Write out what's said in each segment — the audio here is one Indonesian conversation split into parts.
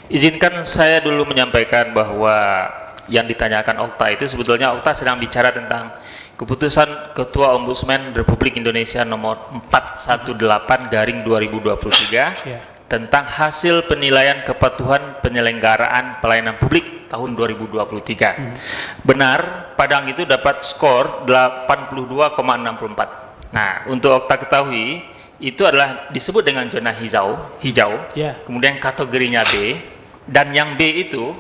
Izinkan saya dulu menyampaikan bahwa yang ditanyakan Okta itu sebetulnya Okta sedang bicara tentang keputusan Ketua Ombudsman Republik Indonesia nomor 418/2023 Ya. tentang hasil penilaian kepatuhan penyelenggaraan pelayanan publik tahun 2023. Benar, Padang itu dapat skor 82,64. Nah, untuk Okta ketahui, itu adalah disebut dengan zona hijau, Ya. kemudian kategorinya B, dan yang B itu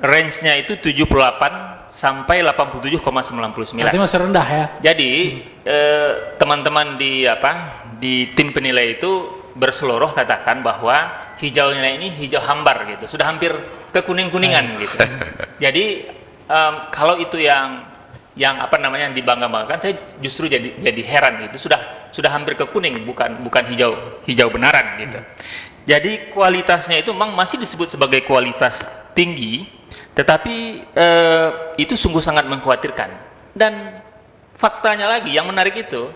range-nya itu 78 sampai 87,99. Berarti masih rendah ya. Jadi teman-teman di tim penilai itu berseloroh katakan bahwa hijaunya ini hijau hambar gitu, sudah hampir ke kuning-kuningan gitu. Jadi kalau itu yang yang dibangga-banggakan, saya justru jadi heran gitu. Sudah hampir ke kuning, bukan hijau benaran gitu. Jadi kualitasnya itu memang masih disebut sebagai kualitas tinggi, tetapi itu sungguh sangat mengkhawatirkan. Dan faktanya lagi yang menarik itu,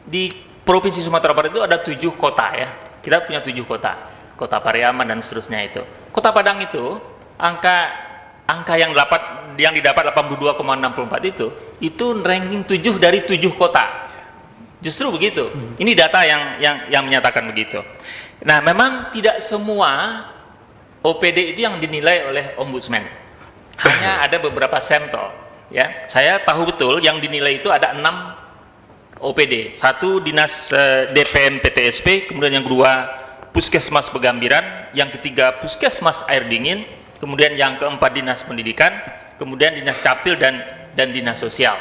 di Provinsi Sumatera Barat itu ada 7 kota ya. Kita punya 7 kota, Kota Pariaman dan seterusnya itu. Kota Padang itu angka yang didapat 82,64 itu ranking 7 dari 7 kota. Justru begitu. Ini data yang menyatakan begitu. Nah, memang tidak semua OPD itu yang dinilai oleh Ombudsman. Hanya ada beberapa sampel, ya. Saya tahu betul yang dinilai itu ada 6 OPD. Satu dinas DPM PTSP, kemudian yang kedua Puskesmas Pegambiran, yang ketiga Puskesmas Air Dingin, kemudian yang keempat dinas pendidikan, kemudian dinas capil dan dinas sosial.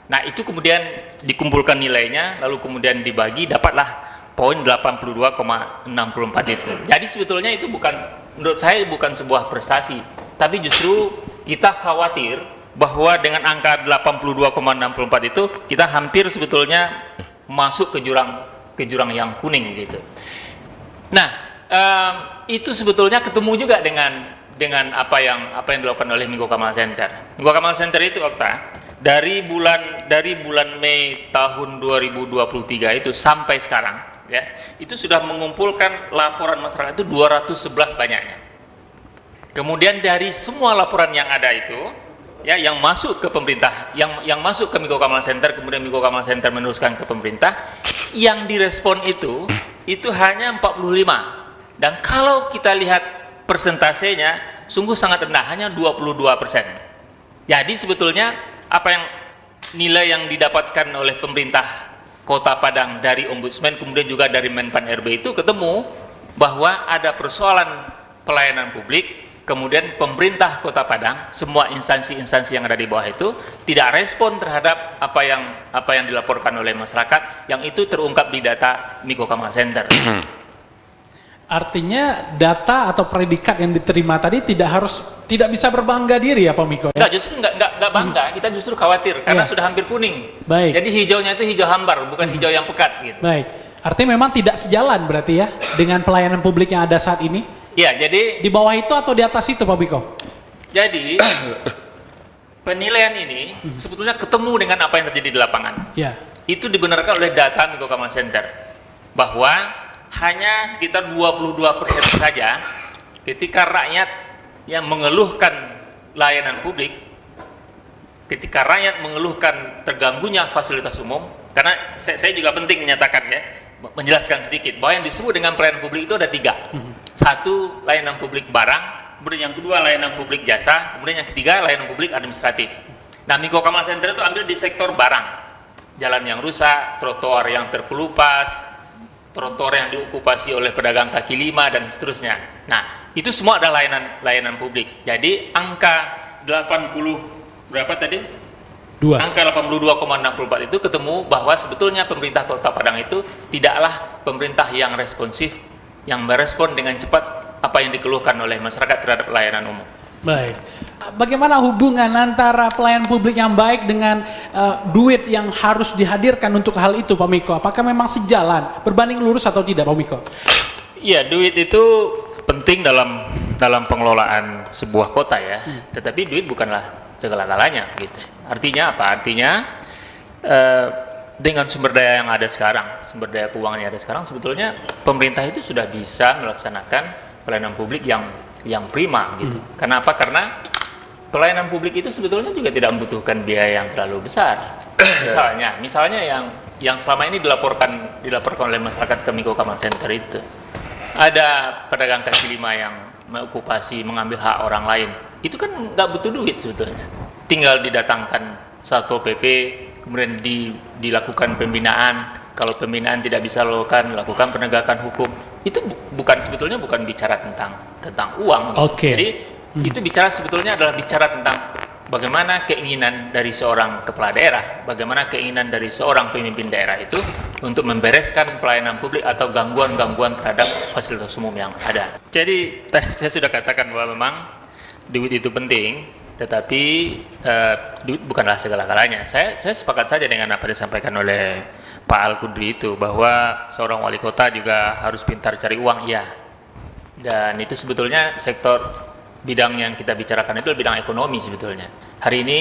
Nah, itu kemudian dikumpulkan nilainya, lalu kemudian dibagi, dapatlah poin 82,64 itu. Jadi sebetulnya itu menurut saya bukan sebuah prestasi, tapi justru kita khawatir bahwa dengan angka 82,64 itu kita hampir sebetulnya masuk ke jurang yang kuning gitu. Nah, itu sebetulnya ketemu juga dengan apa yang dilakukan oleh Minggu Kamal Center. Minggu Kamal Center itu, Okta, dari bulan Mei tahun 2023 itu sampai sekarang, ya, itu sudah mengumpulkan laporan masyarakat itu 211 banyaknya. Kemudian dari semua laporan yang ada itu, ya, yang masuk ke pemerintah, yang masuk ke Minggu Kamal Center, kemudian Minggu Kamal Center meneruskan ke pemerintah, yang direspon itu hanya 45. Dan kalau kita lihat persentasenya sungguh sangat rendah, hanya 22%. Jadi sebetulnya apa yang nilai yang didapatkan oleh pemerintah Kota Padang dari Ombudsman, kemudian juga dari Menpan RB itu ketemu bahwa ada persoalan pelayanan publik, kemudian pemerintah Kota Padang, semua instansi-instansi yang ada di bawah itu tidak respon terhadap apa yang dilaporkan oleh masyarakat, yang itu terungkap di data Minggu Kamal Center. Artinya data atau predikat yang diterima tadi tidak bisa berbangga diri ya Pak Miko ya? Enggak, justru enggak bangga, kita justru khawatir karena sudah hampir kuning. Baik. Jadi hijaunya itu hijau hambar, bukan hijau yang pekat gitu. Baik. Artinya memang tidak sejalan berarti ya dengan pelayanan publik yang ada saat ini? Iya, jadi Di bawah itu atau di atas itu Pak Miko? Jadi penilaian ini sebetulnya ketemu dengan apa yang terjadi di lapangan. Ya. Itu dibenarkan oleh data Minggu Kamal Center bahwa hanya sekitar 22% saja ketika rakyat yang mengeluhkan layanan publik, ketika rakyat mengeluhkan terganggunya fasilitas umum, karena saya juga penting menyatakan ya, menjelaskan sedikit bahwa yang disebut dengan pelayanan publik itu ada 3. Satu, layanan publik barang, kemudian yang kedua layanan publik jasa, kemudian yang ketiga layanan publik administratif. Nah, Minggu Kamal Center itu ambil di sektor barang, jalan yang rusak, trotoar yang terkelupas, trotoar yang diokupasi oleh pedagang kaki lima dan seterusnya. Nah, itu semua adalah layanan publik. Jadi angka 80 berapa tadi? 2. Angka 82,64 itu ketemu bahwa sebetulnya pemerintah Kota Padang itu tidaklah pemerintah yang responsif, yang merespon dengan cepat apa yang dikeluhkan oleh masyarakat terhadap layanan umum. Baik. Bagaimana hubungan antara pelayanan publik yang baik dengan duit yang harus dihadirkan untuk hal itu Pak Miko? Apakah memang sejalan, berbanding lurus atau tidak Pak Miko? Iya, duit itu penting dalam pengelolaan sebuah kota ya. Tetapi duit bukanlah segala-galanya gitu. Artinya apa? Artinya dengan sumber daya yang ada sekarang, sumber daya keuangan yang ada sekarang, sebetulnya pemerintah itu sudah bisa melaksanakan pelayanan publik yang yang prima gitu. Kenapa? Karena pelayanan publik itu sebetulnya juga tidak membutuhkan biaya yang terlalu besar. Misalnya yang selama ini dilaporkan oleh masyarakat ke Miko Kamal Center itu, ada pedagang kaki lima yang mengokupasi, mengambil hak orang lain. Itu kan nggak butuh duit sebetulnya. Tinggal didatangkan Satpol PP, kemudian dilakukan pembinaan. Kalau pembinaan tidak bisa lakukan penegakan hukum. Itu sebetulnya bukan bicara tentang uang. Oke. Jadi itu sebetulnya adalah bicara tentang bagaimana keinginan dari seorang kepala daerah, bagaimana keinginan dari seorang pemimpin daerah itu untuk membereskan pelayanan publik atau gangguan-gangguan terhadap fasilitas umum yang ada. Jadi tadi saya sudah katakan bahwa memang duit itu penting, tetapi duit bukanlah segala-galanya. Saya sepakat saja dengan apa yang disampaikan oleh Pak Al-Kudri itu, bahwa seorang wali kota juga harus pintar cari uang, ya. Dan itu sebetulnya bidang yang kita bicarakan itu bidang ekonomi sebetulnya. Hari ini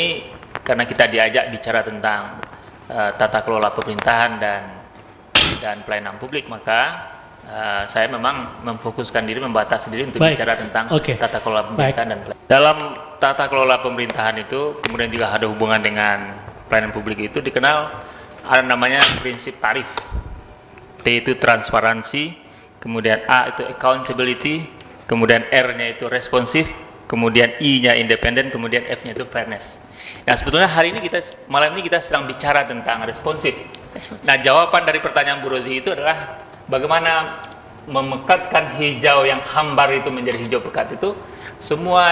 karena kita diajak bicara tentang tata kelola pemerintahan dan pelayanan publik, maka saya memang memfokuskan diri, membatasi diri untuk bicara tentang tata kelola pemerintahan dan pelayanan. Dalam tata kelola pemerintahan itu kemudian juga ada hubungan dengan pelayanan publik, itu dikenal ada namanya prinsip tarif. T itu transparansi, kemudian A itu accountability, kemudian R-nya itu responsif, kemudian I-nya independen, kemudian F-nya itu fairness. Nah, sebetulnya malam ini kita sedang bicara tentang responsif. Nah, jawaban dari pertanyaan Bu Rozi itu adalah bagaimana memekatkan hijau yang hambar itu menjadi hijau pekat itu. Semua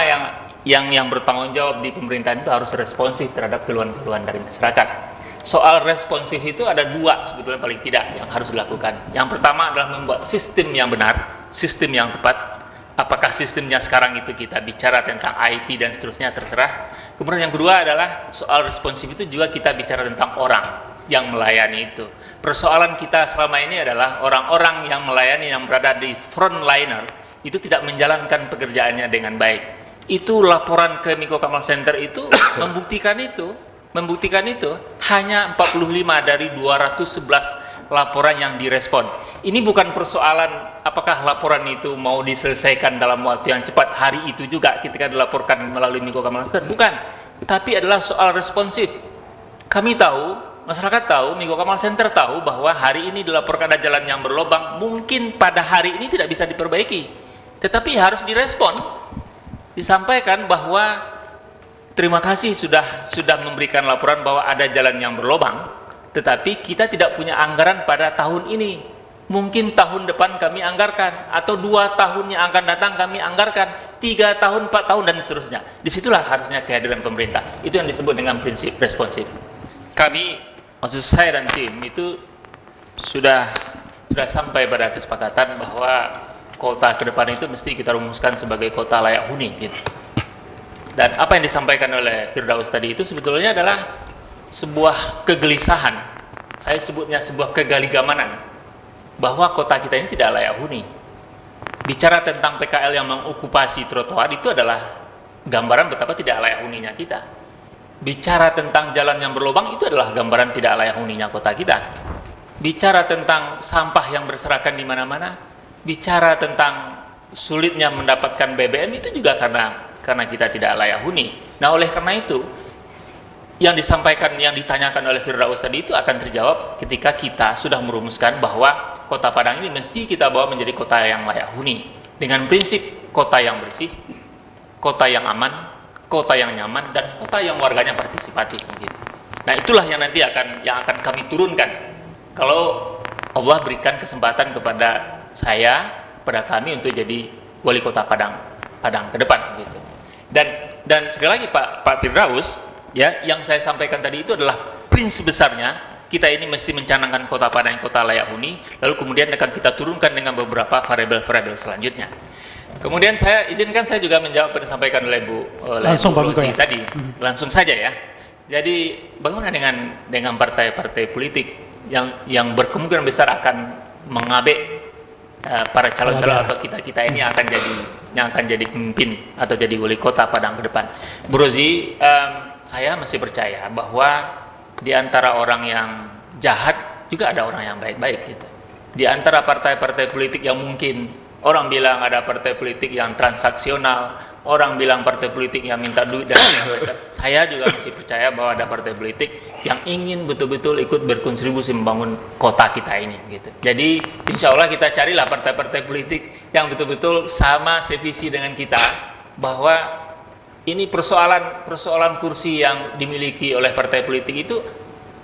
yang bertanggung jawab di pemerintahan itu harus responsif terhadap keluhan-keluhan dari masyarakat. Soal responsif itu ada dua sebetulnya paling tidak yang harus dilakukan. Yang pertama adalah membuat sistem yang benar, sistem yang tepat. Apakah sistemnya sekarang itu kita bicara tentang IT dan seterusnya, terserah. Kemudian yang kedua adalah soal responsif itu juga kita bicara tentang orang yang melayani itu. Persoalan kita selama ini adalah orang-orang yang melayani, yang berada di frontliner itu tidak menjalankan pekerjaannya dengan baik. Itu laporan ke Miko Kamal Center itu membuktikan itu hanya 45 dari 211 laporan yang direspon. Ini bukan persoalan apakah laporan itu mau diselesaikan dalam waktu yang cepat hari itu juga ketika dilaporkan melalui Miko Kamal Center, bukan. Tapi adalah soal responsif. Kami tahu, masyarakat tahu, Miko Kamal Center tahu bahwa hari ini dilaporkan ada jalan yang berlubang, mungkin pada hari ini tidak bisa diperbaiki. Tetapi harus direspon. Disampaikan bahwa terima kasih sudah memberikan laporan bahwa ada jalan yang berlubang, tetapi kita tidak punya anggaran pada tahun ini. Mungkin tahun depan kami anggarkan, atau 2 tahun yang akan datang kami anggarkan, 3 tahun, 4 tahun, dan seterusnya. Disitulah harusnya kehadiran pemerintah. Itu yang disebut dengan prinsip responsif. Kami, maksud saya dan tim itu sudah sampai pada kesepakatan bahwa kota ke depan itu mesti kita rumuskan sebagai kota layak huni gitu. Dan apa yang disampaikan oleh Firdaus tadi itu sebetulnya adalah sebuah kegelisahan, saya sebutnya sebuah kegaligamanan, bahwa kota kita ini tidak layak huni. Bicara tentang PKL yang mengokupasi trotoar itu adalah gambaran betapa tidak layak huninya kita. Bicara tentang jalan yang berlubang itu adalah gambaran tidak layak huninya kota kita. Bicara tentang sampah yang berserakan di mana-mana, bicara tentang sulitnya mendapatkan BBM itu juga karena kita tidak layak huni. Nah, oleh karena itu yang disampaikan, yang ditanyakan oleh Firdaus tadi itu akan terjawab ketika kita sudah merumuskan bahwa kota Padang ini mesti kita bawa menjadi kota yang layak huni dengan prinsip kota yang bersih, kota yang aman, kota yang nyaman, dan kota yang warganya partisipatif gitu. Nah, itulah yang nanti akan kami turunkan kalau Allah berikan kesempatan kepada saya, pada kami untuk jadi wali kota Padang ke depan gitu. Dan sekali lagi Pak Firdaus, ya, yang saya sampaikan tadi itu adalah prinsip besarnya kita ini mesti mencanangkan kota Padang kota layak huni, lalu kemudian akan kita turunkan dengan beberapa variabel-variabel selanjutnya. Kemudian saya juga menjawab apa yang disampaikan oleh Bu Rozi tadi. Langsung saja ya. Jadi bagaimana dengan partai-partai politik yang berkemungkinan besar akan mengabek para calon-calon atau kita ini yang akan jadi pemimpin atau jadi wali kota Padang ke depan. Bu Rozi, saya masih percaya bahwa di antara orang yang jahat juga ada orang yang baik-baik gitu. Di antara partai-partai politik yang mungkin Orang bilang ada partai politik yang transaksional, orang bilang partai politik yang minta duit dan macam. Saya juga masih percaya bahwa ada partai politik yang ingin betul-betul ikut berkontribusi membangun kota kita ini gitu. Jadi insya Allah kita carilah partai-partai politik yang betul-betul sama sevisi dengan kita, bahwa ini persoalan kursi yang dimiliki oleh partai politik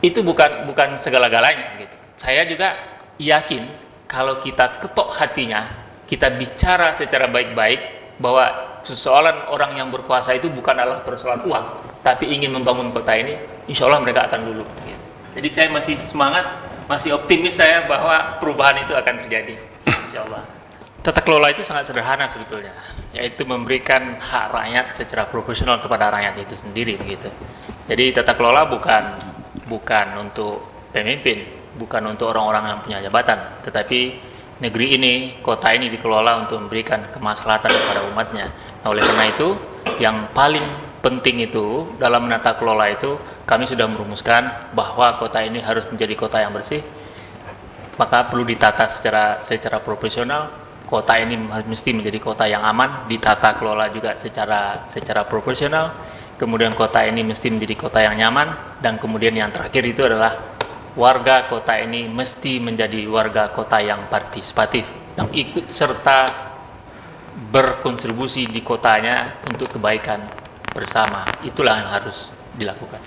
itu bukan segala-galanya gitu. Saya juga yakin kalau kita ketok hatinya, kita bicara secara baik-baik bahwa persoalan orang yang berkuasa itu bukan adalah persoalan uang, tapi ingin membangun kota ini, insya Allah mereka akan luluh gitu. Jadi saya masih semangat, masih optimis saya bahwa perubahan itu akan terjadi, insya Allah. Tata kelola itu sangat sederhana sebetulnya, yaitu memberikan hak rakyat secara profesional kepada rakyat itu sendiri begitu. Jadi tata kelola bukan untuk pemimpin, bukan untuk orang-orang yang punya jabatan, tetapi negeri ini, kota ini dikelola untuk memberikan kemaslahatan kepada umatnya. Nah, oleh karena itu, yang paling penting itu dalam menata kelola itu, kami sudah merumuskan bahwa kota ini harus menjadi kota yang bersih, maka perlu ditata secara profesional. Kota ini mesti menjadi kota yang aman, ditata kelola juga secara profesional. Kemudian kota ini mesti menjadi kota yang nyaman, dan kemudian yang terakhir itu adalah warga kota ini mesti menjadi warga kota yang partisipatif, yang ikut serta berkontribusi di kotanya untuk kebaikan bersama. Itulah yang harus dilakukan.